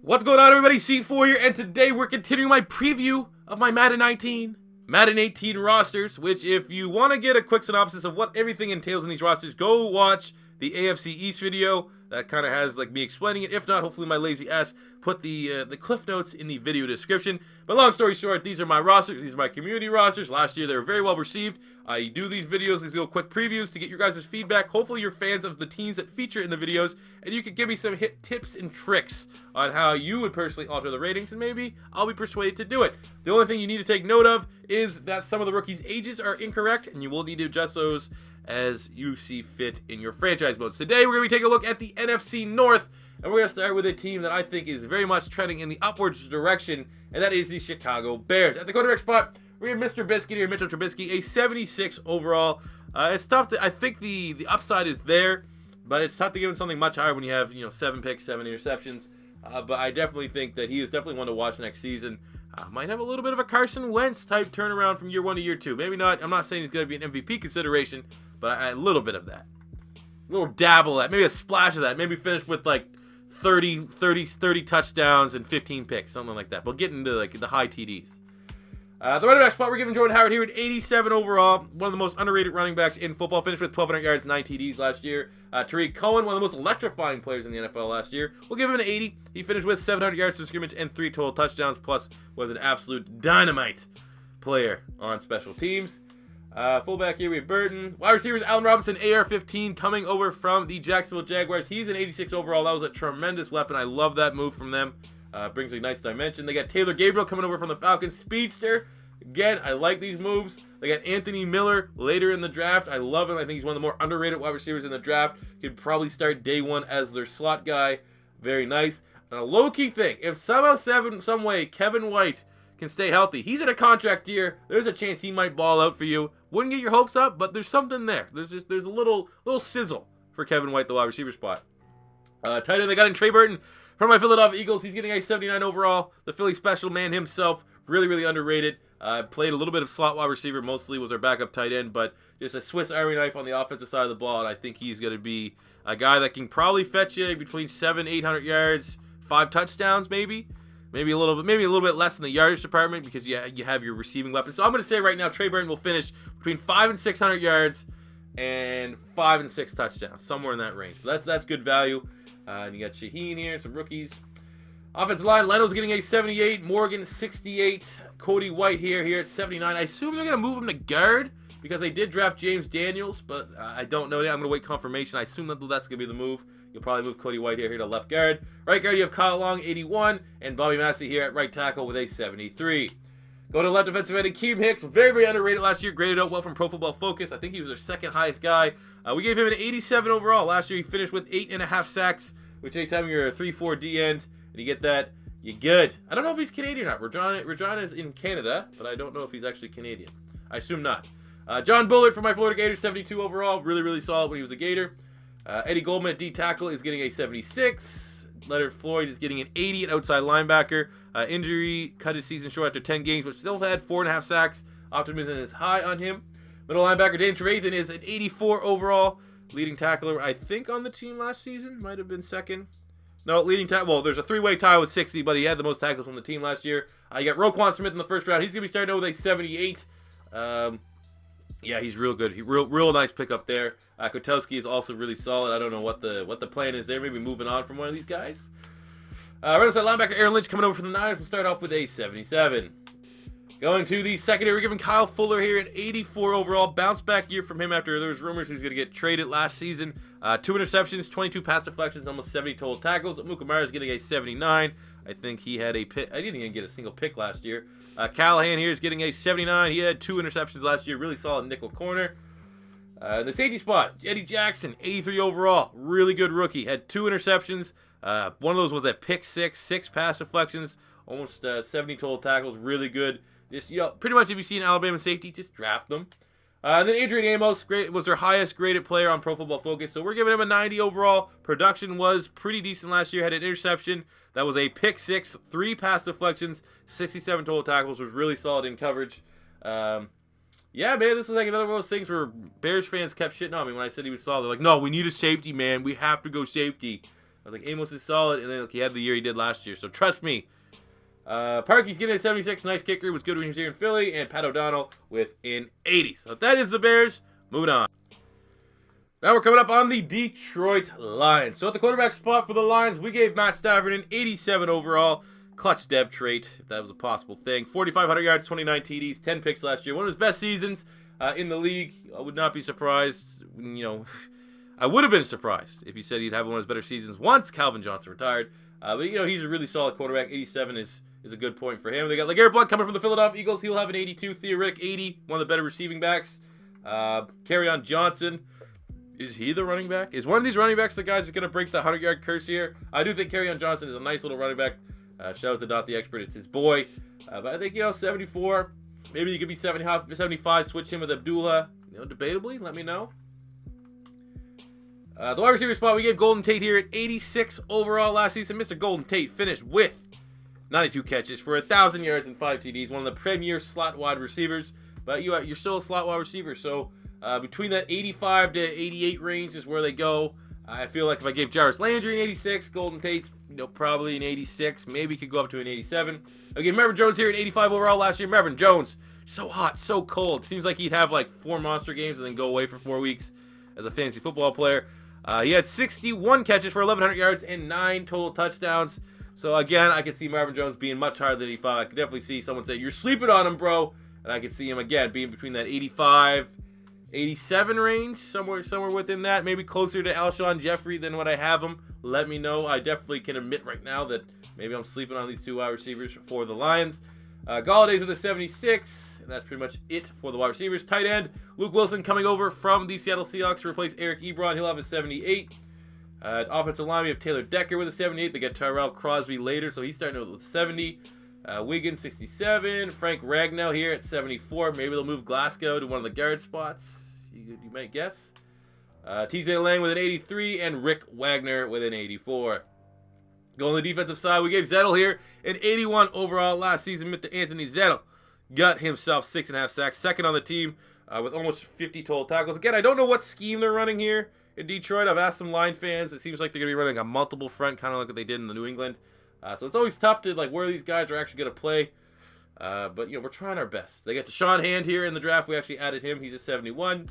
What's going on, everybody? C4 here, and today we're continuing my preview of my Madden 19, Madden 18 rosters, which if you want to get a quick synopsis of what everything entails in these rosters, go watch the AFC East video. That kind of has like me explaining it. If not, hopefully my lazy ass put the cliff notes in the video description. But long story short, these are my rosters. These are my community rosters. Last year they were very well received. I do these videos, these little quick previews to get your guys' feedback. Hopefully you're fans of the teams that feature in the videos, and you can give me some tips and tricks on how you would personally alter the ratings, and maybe I'll be persuaded to do it. The only thing you need to take note of is that some of the rookies' ages are incorrect, and you will need to adjust those as you see fit in your franchise modes. Today we're going to be taking a look at the NFC North, and we're going to start with a team that I think is very much trending in the upwards direction, and that is the Chicago Bears. At the quarterback spot, we have Mr. Biscuit here, Mitchell Trubisky, a 76 overall. It's tough to, I think the upside is there, but it's tough to give him something much higher when you have, 7 picks, 7 interceptions. But I definitely think that he is definitely one to watch next season. Might have a little bit of a Carson Wentz type turnaround from year 1 to year 2. Maybe not. I'm not saying he's going to be an MVP consideration, but a little bit of that. A little dabble of that. Maybe a splash of that. Maybe finish with like 30 touchdowns and 15 picks, something like that. We'll get into like the high TDs. The running back spot, we're giving Jordan Howard here at 87 overall. One of the most underrated running backs in football. Finished with 1,200 yards, 9 TDs last year. Tariq Cohen, one of the most electrifying players in the NFL last year. We'll give him an 80. He finished with 700 yards from scrimmage and 3 total touchdowns, plus was an absolute dynamite player on special teams. Fullback here, we have Burton. Wide receivers, Allen Robinson, AR-15, coming over from the Jacksonville Jaguars. He's an 86 overall. That was a tremendous weapon. I love that move from them. Brings a nice dimension. They got Taylor Gabriel coming over from the Falcons. Speedster. Again, I like these moves. They got Anthony Miller later in the draft. I love him. I think he's one of the more underrated wide receivers in the draft. Could probably start day one as their slot guy. Very nice. And a low-key thing, if somehow, some way, Kevin White can stay healthy, he's in a contract year, there's a chance he might ball out for you. Wouldn't get your hopes up, but there's something there. There's a little sizzle for Kevin White, the wide receiver spot. Tight end, they got in Trey Burton from my Philadelphia Eagles. He's getting a 79 overall. The Philly special man himself, really underrated. Played a little bit of slot wide receiver, mostly was our backup tight end, but just a Swiss Army knife on the offensive side of the ball, and I think he's going to be a guy that can probably fetch you between 700-800 yards, 5 touchdowns maybe a little bit less in the yardage department because you have your receiving weapon. So I'm going to say right now Trey Burton will finish between 500 and 600 yards and 5 and 6 touchdowns, somewhere in that range. But that's good value. And you got Shaheen here, some rookies. Offensive line, Leno's getting a 78, Morgan 68, Cody White here at 79. I assume they're going to move him to guard because they did draft James Daniels, but I don't know yet. I'm going to wait confirmation. I assume that's going to be the move. You'll probably move Cody White here to left guard. Right guard, you have Kyle Long, 81, and Bobby Massey here at right tackle with a 73. Go to left defensive end, Akeem Hicks, very underrated last year, graded out well from Pro Football Focus. I think he was their second highest guy. We gave him an 87 overall. Last year he finished with 8.5 sacks, which anytime you're a 3-4 D end, and you get that, you're good. I don't know if he's Canadian or not. Regina is in Canada, but I don't know if he's actually Canadian. I assume not. John Bullard for my Florida Gators, 72 overall. Really solid when he was a Gator. Eddie Goldman at D tackle is getting a 76. Leonard Floyd is getting an 80 at outside linebacker. Injury cut his season short after 10 games, but still had 4.5 sacks. Optimism is high on him. Middle linebacker Dane Trevathan is an 84 overall. Leading tackler, I think, on the team last season. Might have been second. No, leading tackle. Well, there's a 3-way tie with 60, but he had the most tackles on the team last year. You got Roquan Smith in the first round. He's going to be starting out with a 78. Yeah, he's real good. Real nice pickup there. Kotowski is also really solid. I don't know what the plan is there. Maybe moving on from one of these guys. Right outside linebacker Aaron Lynch coming over from the Niners. We'll start off with a 77. Going to the secondary, we're giving Kyle Fuller here at 84 overall. Bounce back year from him after there was rumors he's going to get traded last season. 2 interceptions, 22 pass deflections, almost 70 total tackles. Mukamara is getting a 79. I think he had a pick. I didn't even get a single pick last year. Callahan here is getting a 79. He had 2 interceptions last year. Really solid nickel corner. The safety spot, Eddie Jackson, 83 overall. Really good rookie. Had 2 interceptions. One of those was a pick 6 pass deflections, almost 70 total tackles. Really good. Just, pretty much if you see an Alabama safety, just draft them. Then Adrian Amos was their highest graded player on Pro Football Focus, so we're giving him a 90 overall. Production was pretty decent last year. Had an interception. That was a pick 6, 3 pass deflections, 67 total tackles. Was really solid in coverage. Yeah, man, this was like another one of those things where Bears fans kept shitting on me when I said he was solid. They're like, no, we need a safety, man. We have to go safety. I was like, Amos is solid, and then he had the year he did last year. So trust me. Parkey's getting a 76. Nice kicker. He was good when he was here in Philly. And Pat O'Donnell with an 80. So that is the Bears. Moving on. Now we're coming up on the Detroit Lions. So at the quarterback spot for the Lions, we gave Matt Stafford an 87 overall. Clutch dev trait, if that was a possible thing. 4,500 yards, 29 TDs, 10 picks last year. One of his best seasons in the league. I would not be surprised. I would have been surprised if he said he'd have one of his better seasons once Calvin Johnson retired. But he's a really solid quarterback. 87 is a good point for him. They got Garrett coming from the Philadelphia Eagles. He'll have an 82. Theoretic 80, one of the better receiving backs. Kerryon Johnson. Is he the running back? Is one of these running backs the guys that's going to break the 100-yard curse here? I do think Kerryon Johnson is a nice little running back. Shout out to Dot the Expert. It's his boy. But I think, 74. Maybe you could be 75. Switch him with Abdullah. Debatably. Let me know. The wide receiver spot, we gave Golden Tate here at 86 overall last season. Mr. Golden Tate finished with 92 catches for 1,000 yards and 5 TDs. One of the premier slot wide receivers. But you're still a slot wide receiver, so between that 85 to 88 range is where they go. I feel like if I gave Jarvis Landry an 86, Golden Tate's probably an 86. Maybe could go up to an 87. I gave Marvin Jones here at 85 overall last year. Marvin Jones, so hot, so cold. Seems like he'd have like 4 monster games and then go away for 4 weeks as a fantasy football player. He had 61 catches for 1,100 yards and 9 total touchdowns. So again, I could see Marvin Jones being much higher than 85. I could definitely see someone say, "You're sleeping on him, bro." And I could see him again being between that 85, 87 range, somewhere within that. Maybe closer to Alshon Jeffrey than what I have him. Let me know. I definitely can admit right now that maybe I'm sleeping on these 2 wide receivers for the Lions. Galladay's with a 76. And that's pretty much it for the wide receivers. Tight end, Luke Wilson coming over from the Seattle Seahawks to replace Eric Ebron. He'll have a 78. Offensive line, we have Taylor Decker with a 78. They get Tyrell Crosby later, so he's starting with 70. Wiggins, 67. Frank Ragnow here at 74. Maybe they'll move Glasgow to one of the guard spots. You might guess. TJ Lang with an 83. And Rick Wagner with an 84. Going on the defensive side, we gave Zettel here an 81 overall last season. Mr. Anthony Zettel got himself 6.5 sacks. Second on the team with almost 50 total tackles. Again, I don't know what scheme they're running here in Detroit. I've asked some line fans. It seems like they're going to be running a multiple front, kind of like what they did in the New England. So it's always tough to where these guys are actually going to play. But we're trying our best. They got Shawn Hand here in the draft. We actually added him. He's a 71.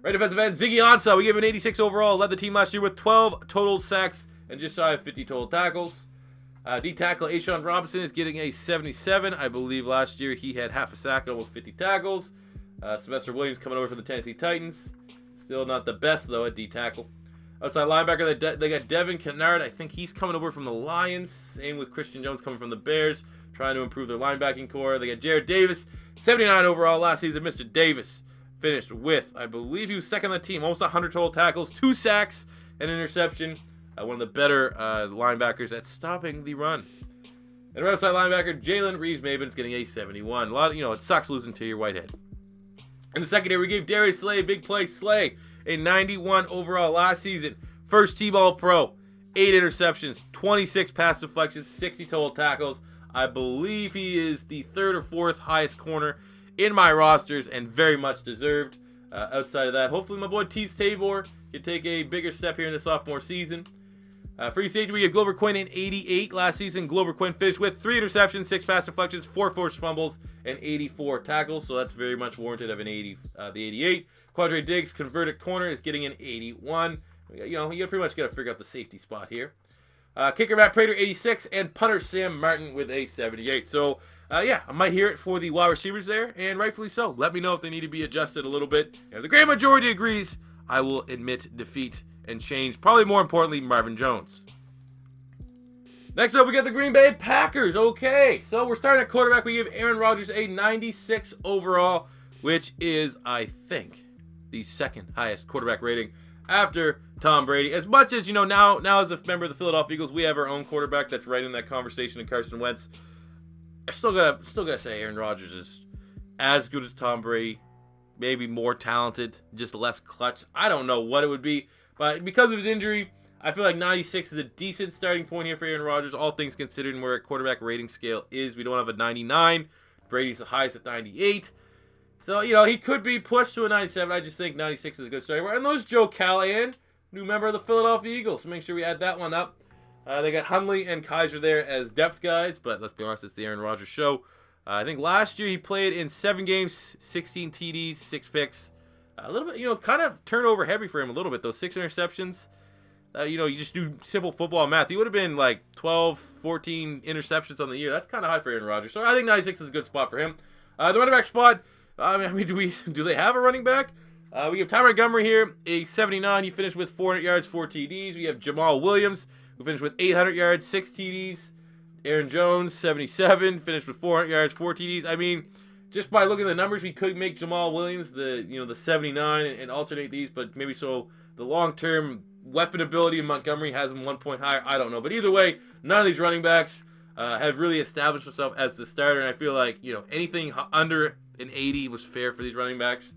Right defensive end, Ziggy Ansah. We gave him an 86 overall. Led the team last year with 12 total sacks and just shy of 50 total tackles. D tackle Ashawn Robinson is getting a 77. I believe last year he had half a sack and almost 50 tackles. Sylvester Williams coming over from the Tennessee Titans. Still not the best, though, at D tackle. Outside linebacker, they got Devin Kennard. I think he's coming over from the Lions. Same with Christian Jones coming from the Bears, trying to improve their linebacking core. They got Jared Davis, 79 overall last season. Mr. Davis finished with, I believe he was second on the team, almost 100 total tackles, 2 sacks, and an interception. One of the better linebackers at stopping the run. And right outside linebacker, Jalen Reeves-Maybin's getting a 71. A lot of, it sucks losing to your Whitehead. In the secondary, we gave Darius Slay, big play Slay, a 91 overall last season. First T-ball pro, 8 interceptions, 26 pass deflections, 60 total tackles. I believe he is the 3rd or 4th highest corner in my rosters and very much deserved. Outside of that, hopefully my boy Tease Tabor can take a bigger step here in the sophomore season. Free safety, we had Glover Quinn in 88 last season. Glover Quinn finished with 3 interceptions, 6 pass deflections, 4 forced fumbles, and 84 tackles. So that's very much warranted of an 80, the 88. Quadre Diggs, converted corner, is getting an 81. You pretty much got to figure out the safety spot here. Kicker Matt Prater, 86, and punter Sam Martin with a 78. So, I might hear it for the wide receivers there, and rightfully so. Let me know if they need to be adjusted a little bit. If the great majority agrees, I will admit defeat and change, probably more importantly, Marvin Jones. Next up, we got the Green Bay Packers. Okay, so we're starting at quarterback. We give Aaron Rodgers a 96 overall, which is, I think, the 2nd highest quarterback rating after Tom Brady. As much as, now as a member of the Philadelphia Eagles, we have our own quarterback that's right in that conversation in Carson Wentz. I still gotta say Aaron Rodgers is as good as Tom Brady, maybe more talented, just less clutch. I don't know what it would be. But because of his injury, I feel like 96 is a decent starting point here for Aaron Rodgers, all things considered, and where a quarterback rating scale is. We don't have a 99. Brady's the highest at 98. So, he could be pushed to a 97. I just think 96 is a good starting point. And there's Joe Callahan, new member of the Philadelphia Eagles. So make sure we add that one up. They got Hundley and Kaiser there as depth guys, but let's be honest, it's the Aaron Rodgers show. I think last year he played in 7 games, 16 TDs, 6 picks. A little bit, kind of turnover heavy for him a little bit. Those 6 interceptions, you just do simple football math. He would have been like 12, 14 interceptions on the year. That's kind of high for Aaron Rodgers. So I think 96 is a good spot for him. The running back spot, do they have a running back? We have Ty Montgomery here, a 79. He finished with 400 yards, 4 TDs. We have Jamal Williams, who finished with 800 yards, 6 TDs. Aaron Jones, 77, finished with 400 yards, 4 TDs. Just by looking at the numbers, we could make Jamal Williams the 79 and alternate these, but maybe so the long-term weapon ability of Montgomery has him 1 point higher. I don't know. But either way, none of these running backs have really established themselves as the starter, and I feel like, anything under an 80 was fair for these running backs.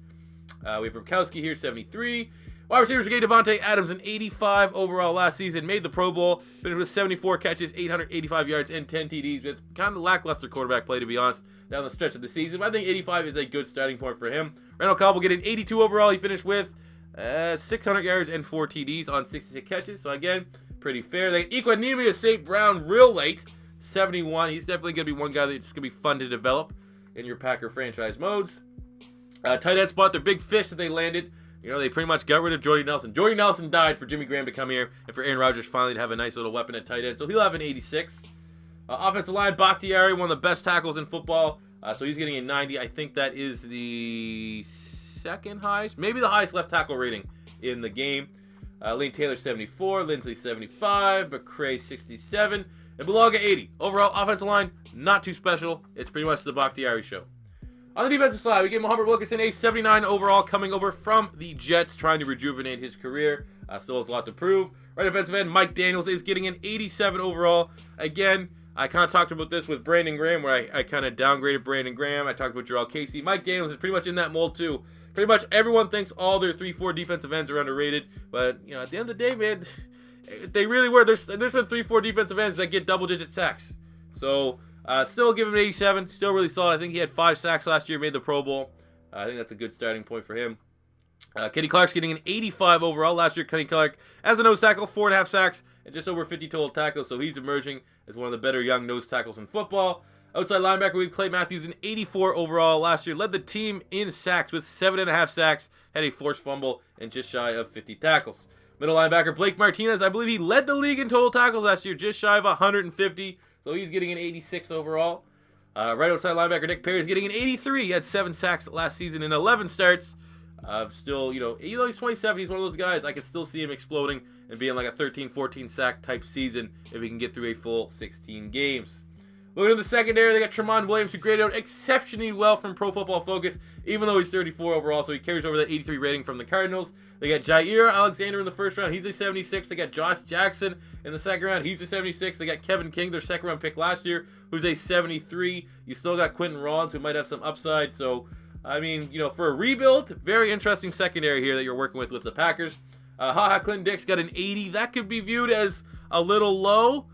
We have Rukowski here, 73. Wide receivers, we gave Devontae Adams an 85 overall last season, made the Pro Bowl, finished with 74 catches, 885 yards, and 10 TDs with kind of lackluster quarterback play, to be honest, down the stretch of the season. But I think 85 is a good starting point for him. Randall Cobb will get an 82 overall. He finished with 600 yards and 4 TDs on 66 catches. So again, pretty fair. They Equanimeous St. Brown real late, 71. He's definitely going to be one guy that's going to be fun to develop in your Packer franchise modes. Tight end spot, their big fish that they landed. They pretty much got rid of Jordy Nelson. Jordy Nelson died for Jimmy Graham to come here and for Aaron Rodgers finally to have a nice little weapon at tight end. So he'll have an 86. Offensive line, Bakhtiari, one of the best tackles in football. So he's getting a 90. I think that is the second highest, maybe the highest left tackle rating in the game. Lane Taylor, 74. Lindsley, 75. McCray, 67. And Bulaga, 80. Overall, offensive line, not too special. It's pretty much the Bakhtiari show. On the defensive side, we gave Muhammad Wilkerson a 79 overall, coming over from the Jets, trying to rejuvenate his career. Still has a lot to prove. Right defensive end, Mike Daniels is getting an 87 overall. Again, I kind of talked about this with Brandon Graham, where I kind of downgraded Brandon Graham. I talked about Jarrell Casey. Mike Daniels is pretty much in that mold too. Pretty much everyone thinks all their 3-4 defensive ends are underrated, but at the end of the day, man, they really were. There's been 3-4 defensive ends that get double-digit sacks. So still give him an 87. Still really solid. I think he had 5 sacks last year, made the Pro Bowl. I think that's a good starting point for him. Kenny Clark's getting an 85 overall. Last year, Kenny Clark, as a nose tackle, 4.5 sacks and just over 50 total tackles. So he's emerging as one of the better young nose tackles in football. Outside linebacker, we have Clay Matthews, an 84 overall last year. Led the team in sacks with 7.5 sacks. Had a forced fumble and just shy of 50 tackles. Middle linebacker, Blake Martinez. I believe he led the league in total tackles last year, just shy of 150. So he's getting an 86 overall. Right outside linebacker, Nick Perry is getting an 83. He had 7 sacks last season in 11 starts. Still, even though he's 27, he's one of those guys, I could still see him exploding and being like a 13, 14 sack type season if he can get through a full 16 games. Looking at the secondary, they got Tremont Williams, who graded out exceptionally well from Pro Football Focus, even though he's 34 overall, so he carries over that 83 rating from the Cardinals. They got Jair Alexander in the first round. He's a 76. They got Josh Jackson in the second round. He's a 76. They got Kevin King, their second round pick last year, who's a 73. You still got Quentin Rollins, who might have some upside. So, for a rebuild, very interesting secondary here that you're working with the Packers. Clinton Dix got an 80. That could be viewed as a little low,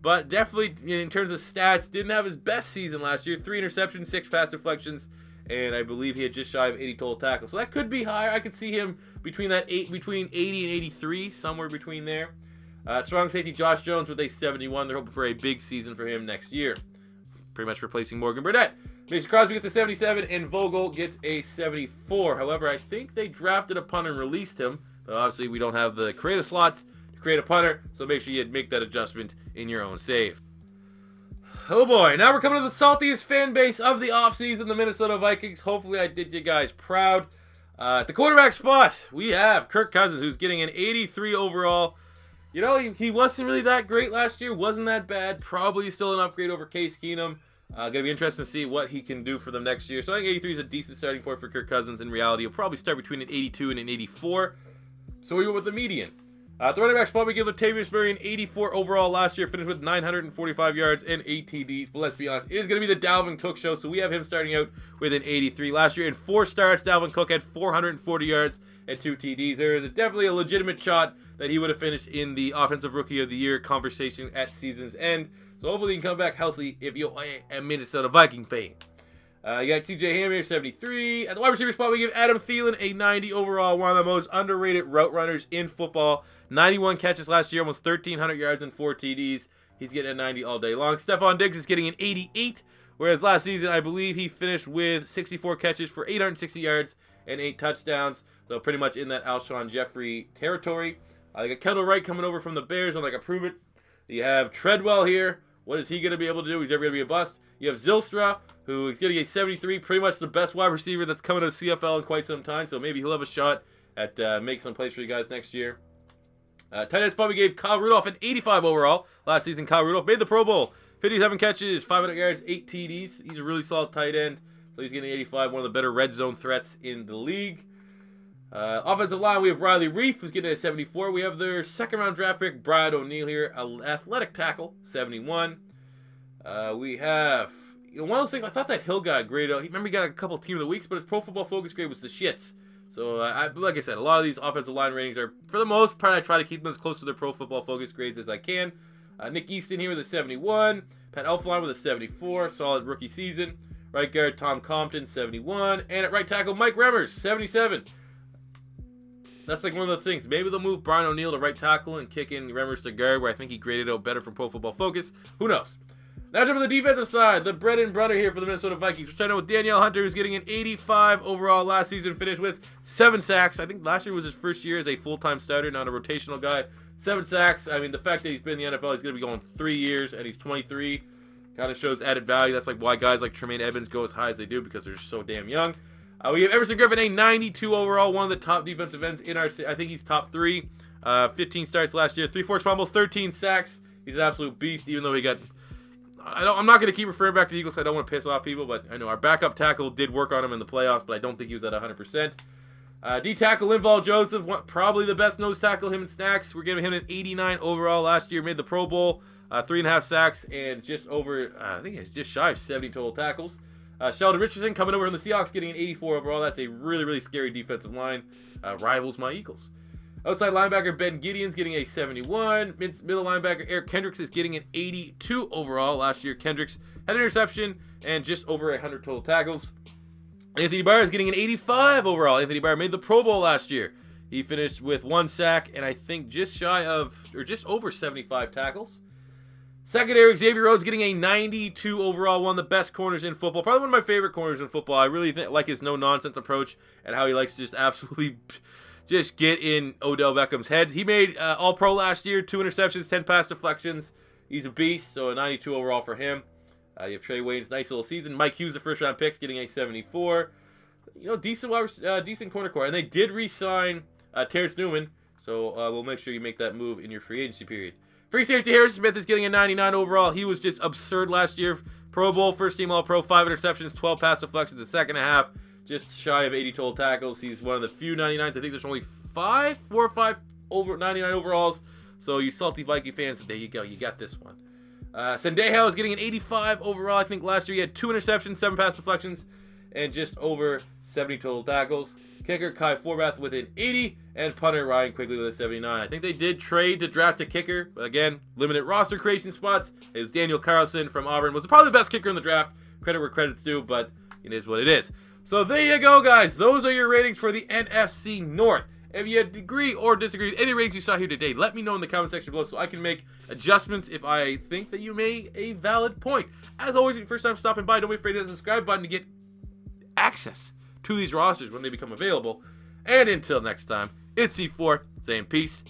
but definitely in terms of stats, didn't have his best season last year. 3 interceptions, 6 pass deflections, and I believe he had just shy of 80 total tackles. So that could be higher. I could see him between 80 and 83, somewhere between there. Strong safety Josh Jones with a 71. They're hoping for a big season for him next year. Pretty much replacing Morgan Burnett. Mason Crosby gets a 77, and Vogel gets a 74. However, I think they drafted a punter and released him. But obviously, we don't have the creative slots to create a punter, so make sure you make that adjustment in your own save. Oh boy, now we're coming to the saltiest fan base of the offseason, the Minnesota Vikings. Hopefully I did you guys proud. At the quarterback spot, we have Kirk Cousins, who's getting an 83 overall. He wasn't really that great last year. Wasn't that bad. Probably still an upgrade over Case Keenum. Going to be interesting to see what he can do for them next year. So I think 83 is a decent starting point for Kirk Cousins. In reality, he'll probably start between an 82 and an 84. So we went with the median. At the running back spot, we give Latavius Murray an 84 overall last year, finished with 945 yards and 8 TDs. But let's be honest, it is going to be the Dalvin Cook show, so we have him starting out with an 83. Last year in 4 starts, Dalvin Cook had 440 yards and 2 TDs. There is definitely a legitimate shot that he would have finished in the Offensive Rookie of the Year conversation at season's end. So hopefully he can come back healthy if you're a Minnesota Viking fan. You got CJ Ham here, 73. At the wide receiver spot, we give Adam Thielen a 90 overall. One of the most underrated route runners in football. 91 catches last year, almost 1,300 yards and 4 TDs. He's getting a 90 all day long. Stephon Diggs is getting an 88, whereas last season, I believe he finished with 64 catches for 860 yards and 8 touchdowns. So pretty much in that Alshon Jeffrey territory. I got Kendall Wright coming over from the Bears on like a prove it. You have Treadwell here. What is he going to be able to do? He's never going to be a bust. You have Zylstra, who is getting a 73, pretty much the best wide receiver that's coming to the CFL in quite some time. So maybe he'll have a shot at making some plays for you guys next year. Tight end spot, we gave Kyle Rudolph an 85 overall. Last season, Kyle Rudolph made the Pro Bowl. 57 catches, 500 yards, 8 TDs. He's a really solid tight end. So he's getting 85, one of the better red zone threats in the league. Offensive line, we have Riley Reef, who's getting a 74. We have their second-round draft pick, Brian O'Neill here, an athletic tackle, 71. We have, one of those things, I thought that Hill got graded. Remember he got a couple Team of the Weeks, but his Pro Football Focus grade was the shits. So, like I said, a lot of these offensive line ratings are, for the most part, I try to keep them as close to their Pro Football Focus grades as I can. Nick Easton here with a 71. Pat Elflein with a 74. Solid rookie season. Right guard, Tom Compton, 71. And at right tackle, Mike Remmers, 77. That's like one of the things. Maybe they'll move Brian O'Neill to right tackle and kick in Remmers to guard, where I think he graded out better from Pro Football Focus. Who knows? Now jump to the defensive side. The bread and butter here for the Minnesota Vikings. We're starting with Danielle Hunter, who's getting an 85 overall last season. Finished with 7 sacks. I think last year was his first year as a full-time starter, not a rotational guy. 7 sacks. I mean, the fact that he's been in the NFL, he's going to be going 3 years, and he's 23. Kind of shows added value. That's like why guys like Tremaine Evans go as high as they do, because they're so damn young. We have Everson Griffin, a 92 overall, one of the top defensive ends in our. I think he's top 3. 15 starts last year, 3 forced fumbles, 13 sacks. He's an absolute beast, even though he got. I'm not going to keep referring back to the Eagles, so I don't want to piss off people, but I know our backup tackle did work on him in the playoffs, but I don't think he was at 100%. D tackle Linval Joseph, probably the best nose tackle, him and Snacks. We're giving him an 89 overall last year, made the Pro Bowl, 3.5 sacks, and just over, I think it's just shy of 70 total tackles. Sheldon Richardson coming over from the Seahawks, getting an 84 overall. That's a really, really scary defensive line. Rivals my Eagles. Outside linebacker Ben Gideon's getting a 71. Middle linebacker Eric Kendricks is getting an 82 overall. Last year, Kendricks had an interception and just over 100 total tackles. Anthony Barr is getting an 85 overall. Anthony Barr made the Pro Bowl last year. He finished with 1 sack and I think just shy of, or just over 75 tackles. Secondary, Xavier Rhodes getting a 92 overall, one of the best corners in football. Probably one of my favorite corners in football. I really like his no-nonsense approach and how he likes to just absolutely just get in Odell Beckham's head. He made All-Pro last year, 2 interceptions, 10 pass deflections. He's a beast, so a 92 overall for him. You have Trey Wayne's nice little season. Mike Hughes, the first-round picks, getting a 74. Decent corner core. And they did re-sign Terrence Newman, so we'll make sure you make that move in your free agency period. Free safety Harrison Smith is getting a 99 overall. He was just absurd last year. Pro Bowl, first-team All-Pro, 5 interceptions, 12 pass deflections, the second half. Just shy of 80 total tackles. He's one of the few 99s. I think there's only 4 or 5 over 99 overalls. So you salty Viking fans, there you go. You got this one. Sendejo is getting an 85 overall. I think last year he had 2 interceptions, 7 pass deflections, and just over 70 total tackles. Kicker Kai Forbath with an 80, and punter Ryan Quigley with a 79. I think they did trade to draft a kicker, but again, limited roster creation spots. It was Daniel Carlson from Auburn. Was probably the best kicker in the draft. Credit where credit's due, but it is what it is. So there you go, guys. Those are your ratings for the NFC North. If you agree or disagree with any ratings you saw here today, let me know in the comment section below so I can make adjustments if I think that you made a valid point. As always, if you're first time stopping by, don't be afraid to hit the subscribe button to get access to these rosters when they become available. And until next time, it's C4 saying peace